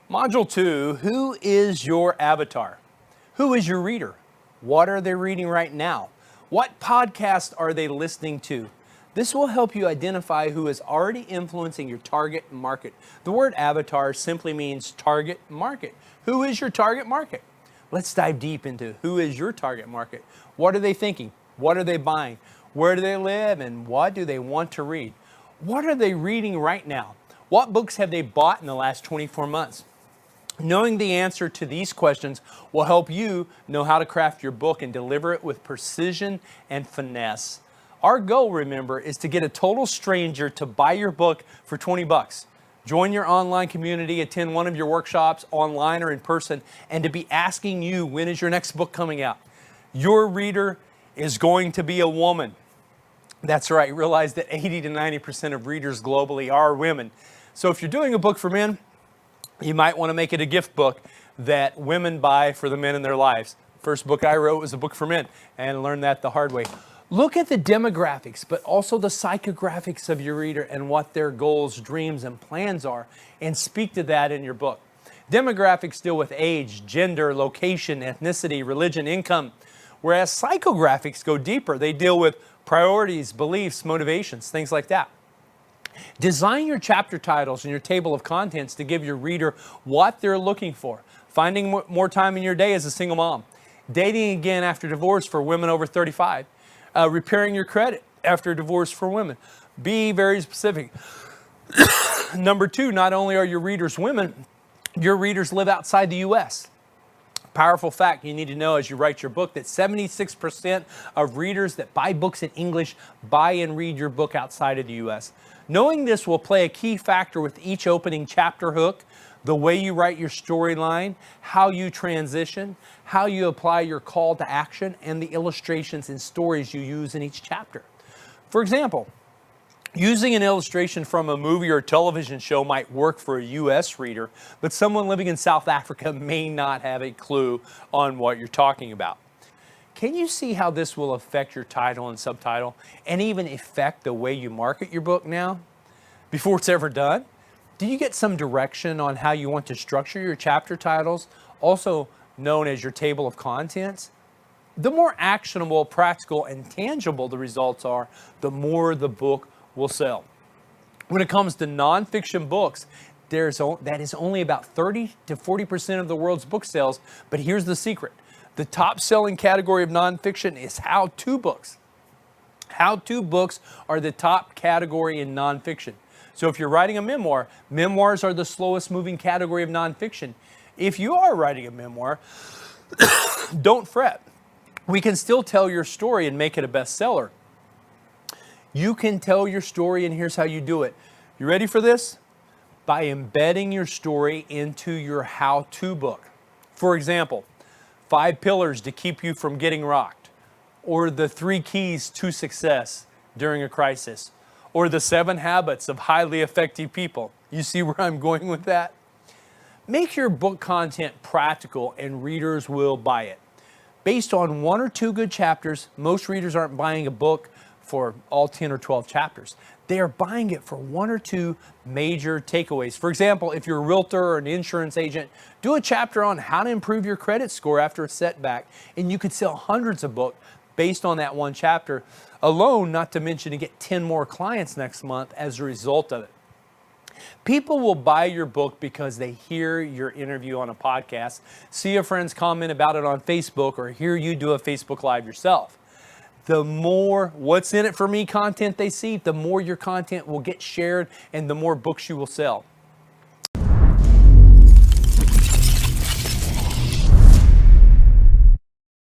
Module 2, who is your avatar? Who is your reader? What are they reading right now? What podcast are they listening to? This will help you identify who is already influencing your target market. The word avatar simply means target market. Who is your target market? Let's dive deep into who is your target market. What are they thinking? What are they buying? Where do they live? And what do they want to read? What are they reading right now? What books have they bought in the last 24 months? Knowing the answer to these questions will help you know how to craft your book and deliver it with precision and finesse. Our goal, remember, is to get a total stranger to buy your book for 20 bucks. Join your online community, attend one of your workshops online or in person, and to be asking you, when is your next book coming out? Your reader is going to be a woman. That's right. Realize that 80 to 90% of readers globally are women. So if you're doing a book for men, you might want to make it a gift book that women buy for the men in their lives. First book I wrote was a book for men, and learned that the hard way. Look at the demographics, but also the psychographics of your reader and what their goals, dreams, and plans are, and speak to that in your book. Demographics deal with age, gender, location, ethnicity, religion, income, whereas psychographics go deeper. They deal with priorities, beliefs, motivations, things like that. Design your chapter titles and your table of contents to give your reader what they're looking for. Finding more time in your day as a single mom. Dating again after divorce for women over 35. Repairing your credit after divorce for women. Be very specific. Number 2, not only are your readers women, your readers live outside the U.S. Powerful fact you need to know as you write your book that 76% of readers that buy books in English buy and read your book outside of the U.S. Knowing this will play a key factor with each opening chapter hook, the way you write your storyline, how you transition, how you apply your call to action, and the illustrations and stories you use in each chapter. For example, using an illustration from a movie or television show might work for a U.S. reader, but someone living in South Africa may not have a clue on what you're talking about. Can you see how this will affect your title and subtitle, and even affect the way you market your book now, before it's ever done? Do you get some direction on how you want to structure your chapter titles, also known as your table of contents? The more actionable, practical, and tangible the results are, the more the book will sell. When it comes to nonfiction books, that is only about 30 to 40% of the world's book sales, but here's the secret. The top selling category of nonfiction is how-to books. How-to books are the top category in nonfiction. So if you're writing a memoir, memoirs are the slowest moving category of nonfiction. If you are writing a memoir, don't fret. We can still tell your story and make it a bestseller. You can tell your story, and here's how you do it. You ready for this? By embedding your story into your how-to book. For example, 5 pillars to keep you from getting rocked, or the 3 keys to success during a crisis, or the 7 habits of highly effective people. You see where I'm going with that? Make your book content practical and readers will buy it. Based on 1 or 2 good chapters, most readers aren't buying a book for all 10 or 12 chapters. They are buying it for 1 or 2 major takeaways. For example, if you're a realtor or an insurance agent, do a chapter on how to improve your credit score after a setback, and you could sell hundreds of books based on that 1 chapter alone, not to mention to get 10 more clients next month as a result of it. People will buy your book because they hear your interview on a podcast, see a friend's comment about it on Facebook, or hear you do a Facebook Live yourself. The more what's in it for me content they see, the more your content will get shared and the more books you will sell.